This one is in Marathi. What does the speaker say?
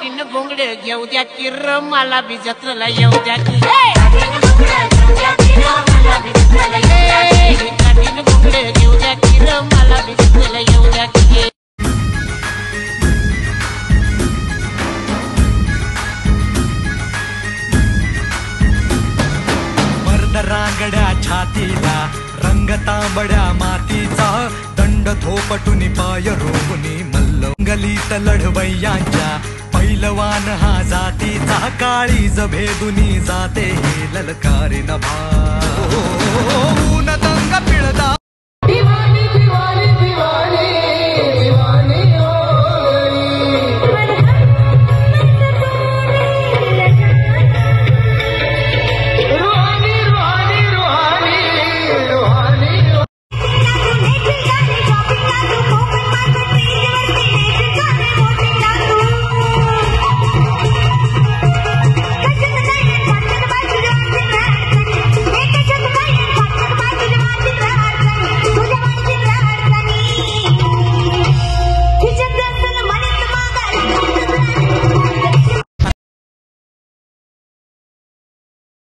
काठीन घोंगड घेऊ द्या किर मला बी जत्रेला येऊ द्या की काठीन घोंगड घेऊ द्या किर मला बी जत्रेला येऊ द्या की रांगड्या छातीला रंग तांबड्या मातीचा दंड थोपटुनी पाय रोवुनी मल्लंगलीत लढवय्यांच्या पैलवान हा जातीचा काळीज भेदुनी जाते हे ललकारे नभा